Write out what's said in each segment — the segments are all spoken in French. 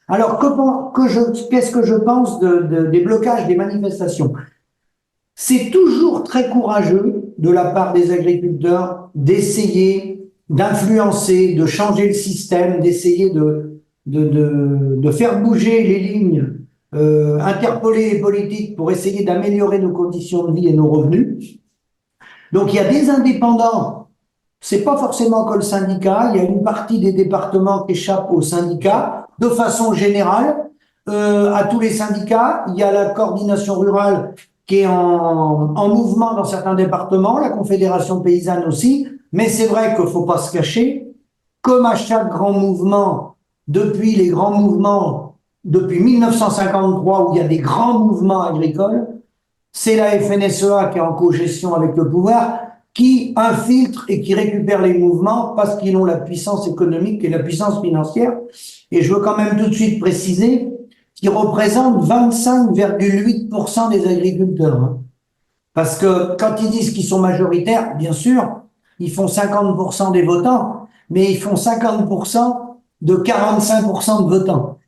Alors, qu'est-ce que je pense des blocages des manifestations? C'est toujours très courageux de la part des agriculteurs d'essayer d'influencer, de changer le système, d'essayer de faire bouger les lignes, interpeller les politiques pour essayer d'améliorer nos conditions de vie et nos revenus. Donc il y a des indépendants, c'est pas forcément que le syndicat, il y a une partie des départements qui échappent au syndicat. De façon générale, à tous les syndicats, il y a la coordination rurale qui est en mouvement dans certains départements, la Confédération paysanne aussi, mais c'est vrai qu'il ne faut pas se cacher, comme à chaque grand mouvement, depuis les grands mouvements, depuis 1953 où il y a des grands mouvements agricoles, c'est la FNSEA qui est en cogestion avec le pouvoir, qui infiltre et qui récupère les mouvements parce qu'ils ont la puissance économique et la puissance financière. Et je veux quand même tout de suite préciser qu'ils représentent 25,8% des agriculteurs. Hein. Parce que quand ils disent qu'ils sont majoritaires, bien sûr, ils font 50% des votants, mais ils font 50% de 45% de votants.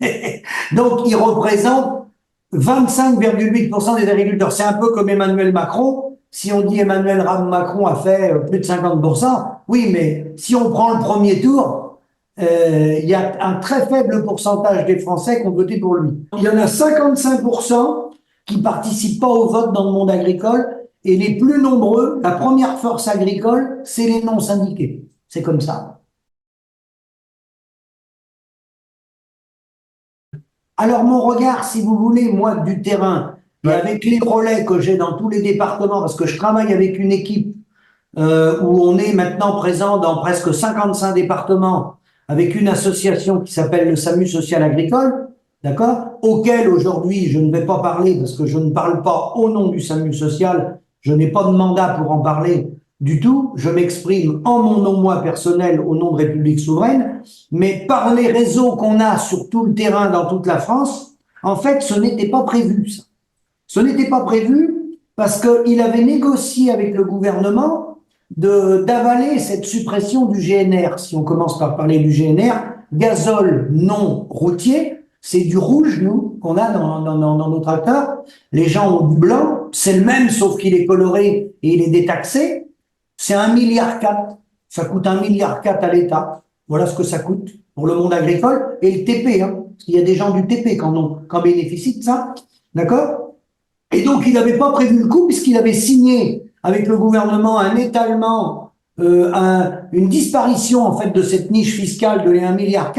Donc, ils représentent 25,8% des agriculteurs. C'est un peu comme Emmanuel Macron. Si on dit Emmanuel Macron a fait plus de 50%, oui, mais si on prend le premier tour, il y a un très faible pourcentage des Français qui ont voté pour lui. Il y en a 55% qui participent pas au vote dans le monde agricole et les plus nombreux, la première force agricole, c'est les non-syndiqués. C'est comme ça. Alors mon regard, si vous voulez, moi, du terrain, et Ouais. avec les relais que j'ai dans tous les départements, parce que je travaille avec une équipe où on est maintenant présent dans presque 55 départements, avec une association qui s'appelle le SAMU social agricole, d'accord, auquel aujourd'hui je ne vais pas parler parce que je ne parle pas au nom du SAMU social, je n'ai pas de mandat pour en parler du tout, je m'exprime en mon nom moi personnel au nom de République souveraine, mais par les réseaux qu'on a sur tout le terrain dans toute la France, en fait ce n'était pas prévu ça. Ce n'était pas prévu parce qu'il avait négocié avec le gouvernement d'avaler cette suppression du GNR. Si on commence par parler du GNR, gazole non routier, c'est du rouge, nous, qu'on a dans nos tracteurs. Les gens ont du blanc, c'est le même, sauf qu'il est coloré et il est détaxé. C'est 1,4 milliard. Ça coûte 1,4 milliard à l'État. Voilà ce que ça coûte pour le monde agricole et le TP. Hein, parce qu'il y a des gens du TP qui en bénéficient de ça. D'accord? Et donc, il n'avait pas prévu le coup puisqu'il avait signé avec le gouvernement un étalement, une disparition en fait de cette niche fiscale de les 1,4 milliard.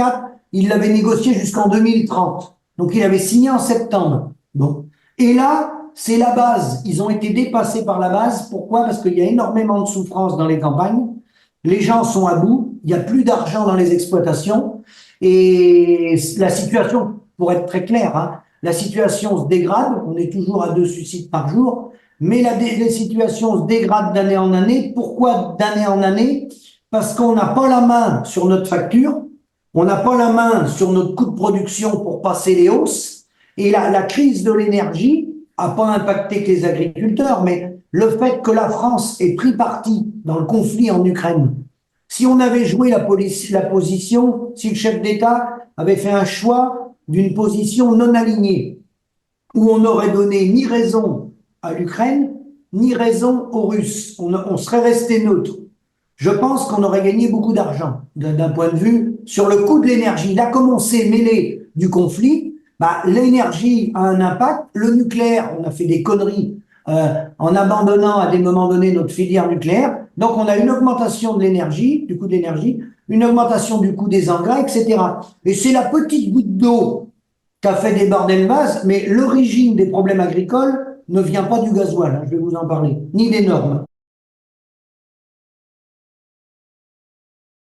Il l'avait négocié jusqu'en 2030. Donc, il avait signé en septembre. Bon. Et là, c'est la base. Ils ont été dépassés par la base. Pourquoi? Parce qu'il y a énormément de souffrance dans les campagnes. Les gens sont à bout. Il n'y a plus d'argent dans les exploitations. Et la situation, pour être très clair, hein, la situation se dégrade, on est toujours à 2 suicides par jour, mais la situation se dégrade d'année en année. Pourquoi d'année en année? Parce qu'on n'a pas la main sur notre facture, on n'a pas la main sur notre coût de production pour passer les hausses, et la crise de l'énergie n'a pas impacté que les agriculteurs, mais le fait que la France ait pris parti dans le conflit en Ukraine, si on avait joué la position, si le chef d'État avait fait un choix d'une position non alignée, où on n'aurait donné ni raison à l'Ukraine, ni raison aux Russes. On serait resté neutre. Je pense qu'on aurait gagné beaucoup d'argent d'un point de vue sur le coût de l'énergie. Là, comme on s'est mêlé du conflit, bah, l'énergie a un impact. Le nucléaire, on a fait des conneries en abandonnant à des moments donnés notre filière nucléaire. Donc, on a une augmentation de l'énergie, du coût de l'énergie, une augmentation du coût des engrais, etc. Et c'est la petite goutte d'eau qui a fait déborder le vase, mais l'origine des problèmes agricoles ne vient pas du gasoil, hein, je vais vous en parler, ni des normes.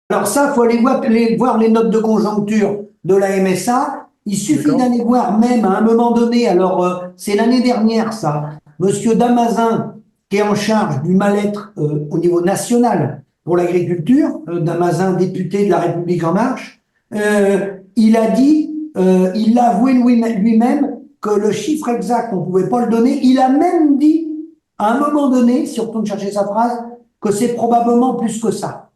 Alors ça, il faut aller voir les notes de conjoncture de la MSA. Il suffit D'accord. d'aller voir même à un moment donné, alors c'est l'année dernière ça, Monsieur Damazin, qui est en charge du mal-être au niveau national pour l'agriculture, Damazin, député de la République en marche, il a dit, il l'a avoué lui-même que le chiffre exact, on ne pouvait pas le donner. Il a même dit, à un moment donné, si on retourne chercher sa phrase, que c'est probablement plus que ça.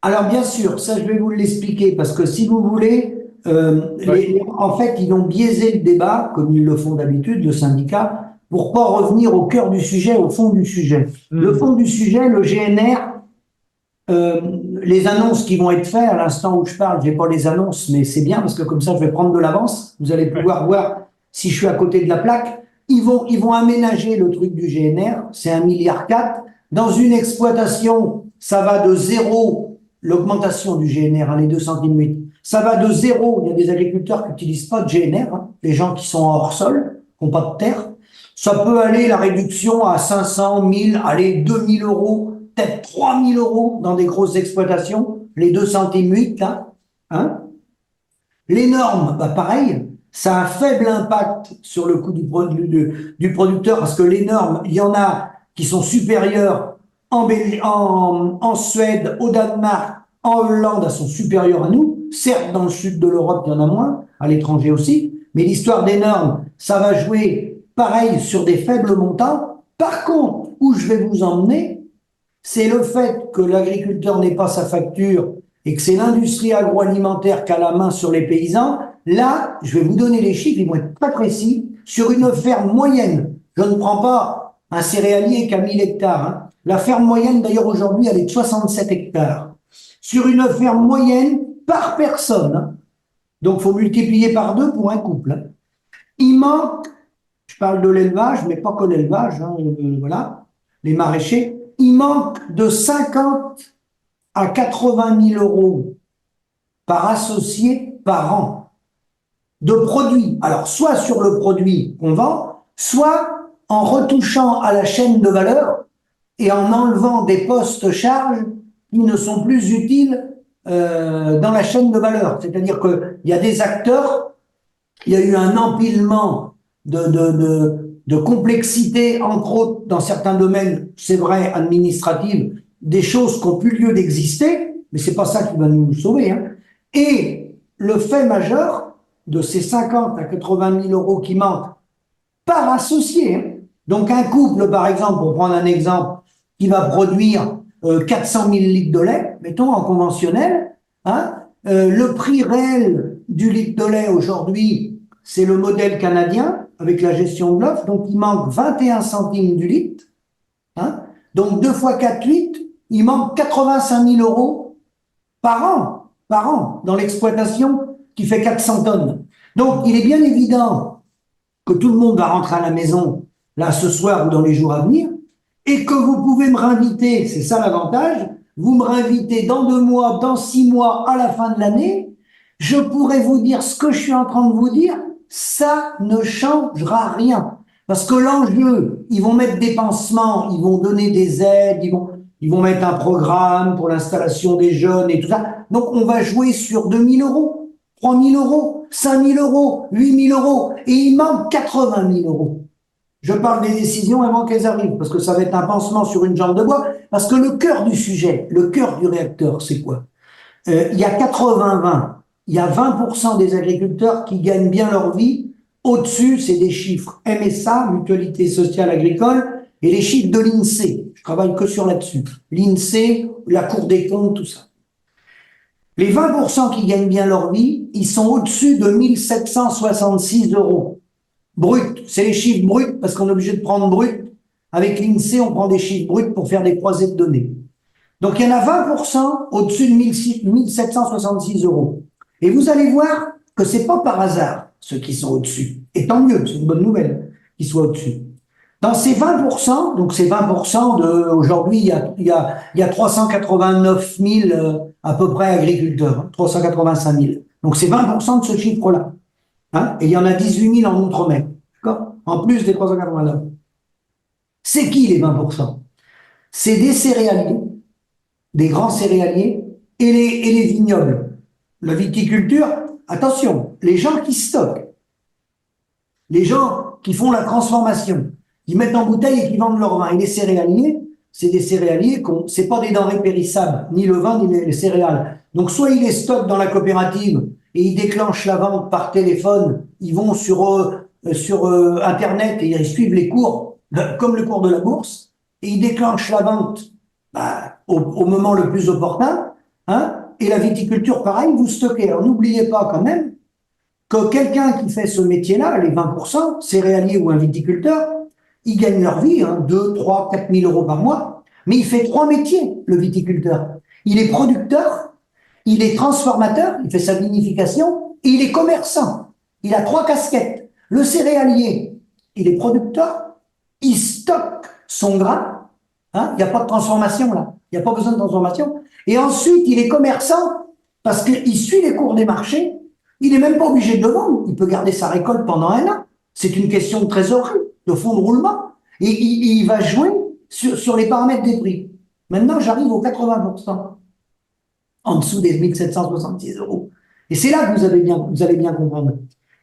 Alors bien sûr, ça je vais vous l'expliquer parce que si vous voulez, En fait, ils ont biaisé le débat, comme ils le font d'habitude, le syndicat, pour pas revenir au cœur du sujet, au fond du sujet. Le fond du sujet, le GNR, les annonces qui vont être faites, à l'instant où je parle, j'ai pas les annonces, mais c'est bien parce que comme ça, je vais prendre de l'avance. Vous allez pouvoir voir si je suis à côté de la plaque. Ils vont aménager le truc du GNR, c'est 1,4 milliard. Dans une exploitation, ça va de zéro, l'augmentation du GNR, les 2 centimes 8. Ça va de zéro, il y a des agriculteurs qui n'utilisent pas de GNR, les gens qui sont hors sol, qui n'ont pas de terre. Ça peut aller, la réduction, à 500, 1000, allez, 2000 euros, peut-être 3000 euros dans des grosses exploitations, les 2 centimes 8, là. Hein. Les normes, bah pareil, ça a un faible impact sur le coût du producteur parce que les normes, il y en a qui sont supérieures en Suède, au Danemark, en Hollande, elles sont supérieures à nous. Certes, dans le sud de l'Europe, il y en a moins, à l'étranger aussi, mais l'histoire des normes, ça va jouer pareil sur des faibles montants. Par contre, où je vais vous emmener, c'est le fait que l'agriculteur n'ait pas sa facture et que c'est l'industrie agroalimentaire qui a la main sur les paysans. Là, je vais vous donner les chiffres, ils vont être très précis. Sur une ferme moyenne, je ne prends pas un céréalier qui a 1000 hectares. Hein. La ferme moyenne, d'ailleurs, aujourd'hui, elle est de 67 hectares. Sur une ferme moyenne, par personne, hein. Donc il faut multiplier par 2 pour un couple. Hein. Il manque, je parle de l'élevage, mais pas que l'élevage, hein, voilà, les maraîchers, il manque de 50 à 80 000 euros par associé par an de produits. Alors, soit sur le produit qu'on vend, soit en retouchant à la chaîne de valeur et en enlevant des postes charges qui ne sont plus utiles dans la chaîne de valeur. C'est-à-dire qu'il y a des acteurs, il y a eu un empilement de complexité, entre autres, dans certains domaines, c'est vrai, administratifs, des choses qui n'ont plus lieu d'exister, mais c'est pas ça qui va nous sauver. Hein. Et le fait majeur de ces 50 à 80 000 euros qui manquent par associé, hein. Donc un couple, par exemple, pour prendre un exemple, qui va produire 400 000 litres de lait, mettons en conventionnel, hein, le prix réel du litre de lait aujourd'hui, c'est le modèle canadien avec la gestion de l'offre, donc il manque 21 centimes du litre. Hein, donc 2 fois 4, 8, il manque 85 000 euros par an, dans l'exploitation qui fait 400 tonnes. Donc il est bien évident que tout le monde va rentrer à la maison, là, ce soir ou dans les jours à venir, et que vous pouvez me réinviter, c'est ça l'avantage, vous me réinvitez dans 2 mois, dans 6 mois, à la fin de l'année, je pourrais vous dire ce que je suis en train de vous dire, ça ne changera rien. Parce que l'enjeu, ils vont mettre des pansements, ils vont donner des aides, ils vont mettre un programme pour l'installation des jeunes et tout ça. Donc on va jouer sur 2 000 euros, 3 000 euros, 5 000 euros, 8 000 euros, et il manque 80 000 euros. Je parle des décisions avant qu'elles arrivent, parce que ça va être un pansement sur une jambe de bois, parce que le cœur du sujet, le cœur du réacteur, c'est quoi? Il y a 80-20. Il y a 20% des agriculteurs qui gagnent bien leur vie. Au-dessus, c'est des chiffres MSA, Mutualité Sociale Agricole, et les chiffres de l'INSEE. Je travaille que sur là-dessus. L'INSEE, la Cour des comptes, tout ça. Les 20% qui gagnent bien leur vie, ils sont au-dessus de 1 766 euros. Brut, c'est les chiffres bruts, parce qu'on est obligé de prendre brut. Avec l'INSEE, on prend des chiffres bruts pour faire des croisées de données. Donc, il y en a 20% au-dessus de 1 766 euros. Et vous allez voir que c'est pas par hasard, ceux qui sont au-dessus. Et tant mieux, c'est une bonne nouvelle qu'ils soient au-dessus. Dans ces 20%, donc ces 20% de, aujourd'hui, il y a 389 000 à peu près agriculteurs, 385 000. Donc c'est 20% de ce chiffre-là. Hein, et il y en a 18 000 en Outre-mer. D'accord? En plus des 389. C'est qui les 20%? C'est des céréaliers, des grands céréaliers et les vignobles. La viticulture, attention, les gens qui stockent, les gens qui font la transformation, qui mettent en bouteille et qui vendent leur vin. Et les céréaliers, c'est des céréaliers, c'est pas des denrées périssables, ni le vin, ni les céréales. Donc soit ils les stockent dans la coopérative et ils déclenchent la vente par téléphone, ils vont sur Internet et ils suivent les cours, comme le cours de la bourse, et ils déclenchent la vente au moment le plus opportun, hein. Et la viticulture, pareil, vous stockez. Alors n'oubliez pas quand même que quelqu'un qui fait ce métier-là, les 20%, céréalier ou un viticulteur, ils gagnent leur vie, 2, 3, 4 000 euros par mois, mais il fait 3 métiers, le viticulteur. Il est producteur, il est transformateur, il fait sa vinification, et il est commerçant. Il a 3 casquettes. Le céréalier, il est producteur, il stocke son grain, il n'y a pas de transformation là, il n'y a pas besoin de transformation. Et ensuite, il est commerçant parce qu'il suit les cours des marchés, il n'est même pas obligé de le vendre, il peut garder sa récolte pendant un an. C'est une question de trésorerie, de fonds de roulement. Et il va jouer sur les paramètres des prix. Maintenant, j'arrive aux 80%, en dessous des 1766 euros. Et c'est là que vous allez bien comprendre.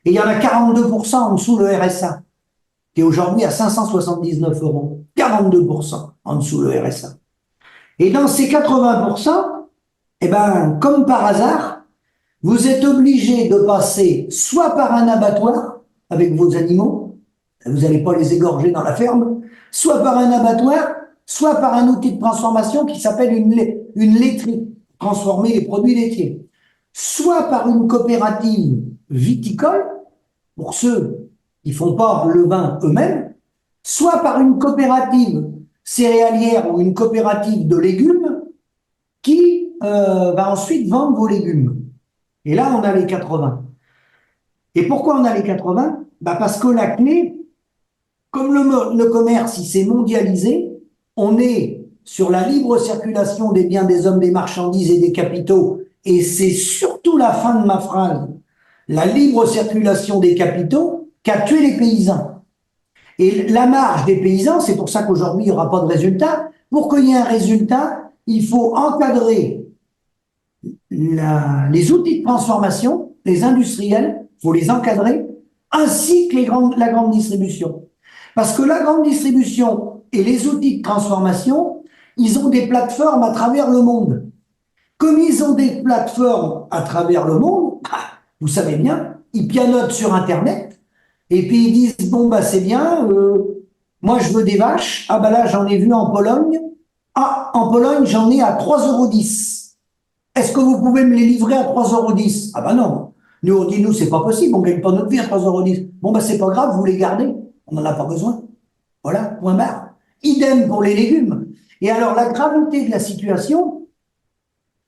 Et il y en a 42% en dessous le RSA, qui est aujourd'hui à 579 euros. 42% en dessous le RSA. Et dans ces 80%, eh ben, comme par hasard, vous êtes obligé de passer soit par un abattoir avec vos animaux, vous n'allez pas les égorger dans la ferme, soit par un abattoir, soit par un outil de transformation qui s'appelle une laiterie, transformer les produits laitiers, soit par une coopérative viticole, pour ceux qui font pas le vin eux-mêmes, soit par une coopérative céréalière ou une coopérative de légumes qui va ensuite vendre vos légumes. Et là, on a les 80. Et pourquoi on a les 80? Parce que la clé, comme le commerce il s'est mondialisé, on est sur la libre circulation des biens, des hommes, des marchandises et des capitaux. Et c'est surtout la fin de ma phrase, la libre circulation des capitaux, qui a tué les paysans. Et la marge des paysans, c'est pour ça qu'aujourd'hui, il n'y aura pas de résultat. Pour qu'il y ait un résultat, il faut encadrer les outils de transformation, les industriels, il faut les encadrer, ainsi que la grande distribution. Parce que la grande distribution et les outils de transformation, ils ont des plateformes à travers le monde. Comme ils ont des plateformes à travers le monde, vous savez bien, ils pianotent sur Internet, et puis ils disent, bon, c'est bien, moi je veux des vaches, là j'en ai vu en Pologne, en Pologne j'en ai à 3,10 €. Est-ce que vous pouvez me les livrer à 3,10 €? Non. Nous, on dit, nous, c'est pas possible, on gagne pas notre vie à 3,10 €. C'est pas grave, vous les gardez. On n'en a pas besoin. Voilà, point barre. Idem pour les légumes. Et alors, la gravité de la situation,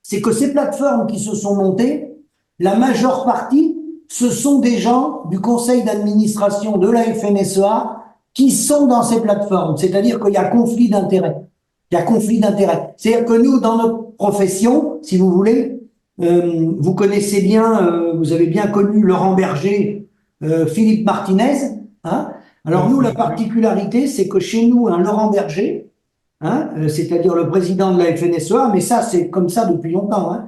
c'est que ces plateformes qui se sont montées, la majeure partie, ce sont des gens du conseil d'administration de la FNSEA qui sont dans ces plateformes. C'est-à-dire qu'il y a conflit d'intérêts. Il y a conflit d'intérêts. C'est-à-dire que nous, dans notre profession, si vous voulez, vous connaissez bien, vous avez bien connu Laurent Berger, Philippe Martinez. Alors nous, la particularité, c'est que chez nous, un Laurent Berger, c'est-à-dire le président de la FNSEA, mais ça, c'est comme ça depuis longtemps,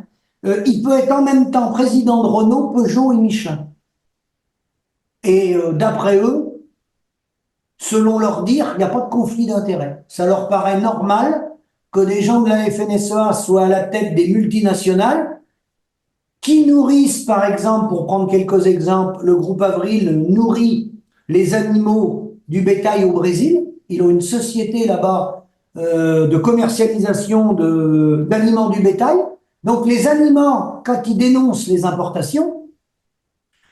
il peut être en même temps président de Renault, Peugeot et Michelin. Et d'après eux, selon leur dire, il n'y a pas de conflit d'intérêts. Ça leur paraît normal que des gens de la FNSEA soient à la tête des multinationales qui nourrissent, par exemple, pour prendre quelques exemples, le groupe Avril nourrit les animaux du bétail au Brésil. Ils ont une société là-bas de commercialisation d'aliments du bétail. Donc les aliments, quand ils dénoncent les importations,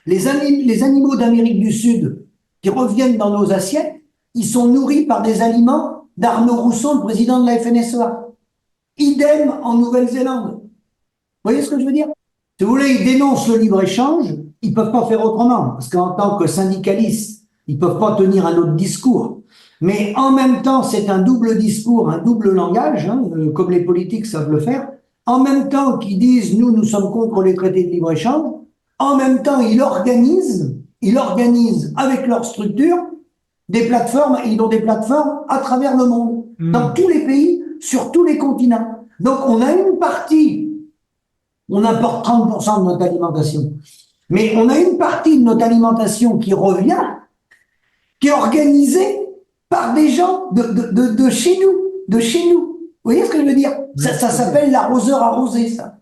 les animaux d'Amérique du Sud qui reviennent dans nos assiettes, ils sont nourris par des aliments d'Arnaud Rousseau, le président de la FNSEA. Idem en Nouvelle-Zélande. Vous voyez ce que je veux dire? Si vous voulez, ils dénoncent le libre-échange, ils ne peuvent pas faire autrement, parce qu'en tant que syndicalistes, ils ne peuvent pas tenir un autre discours. Mais en même temps, c'est un double discours, un double langage, comme les politiques savent le faire. En même temps qu'ils disent, nous sommes contre les traités de libre-échange, en même temps, ils organisent avec leur structure des plateformes, et ils ont des plateformes à travers le monde, dans tous les pays, sur tous les continents. Donc, on a une partie, on importe 30% de notre alimentation, mais on a une partie de notre alimentation qui revient, qui est organisée par des gens de chez nous, de chez nous. Vous voyez ce que je veux dire? Ça s'appelle l'arroseur arrosé, ça.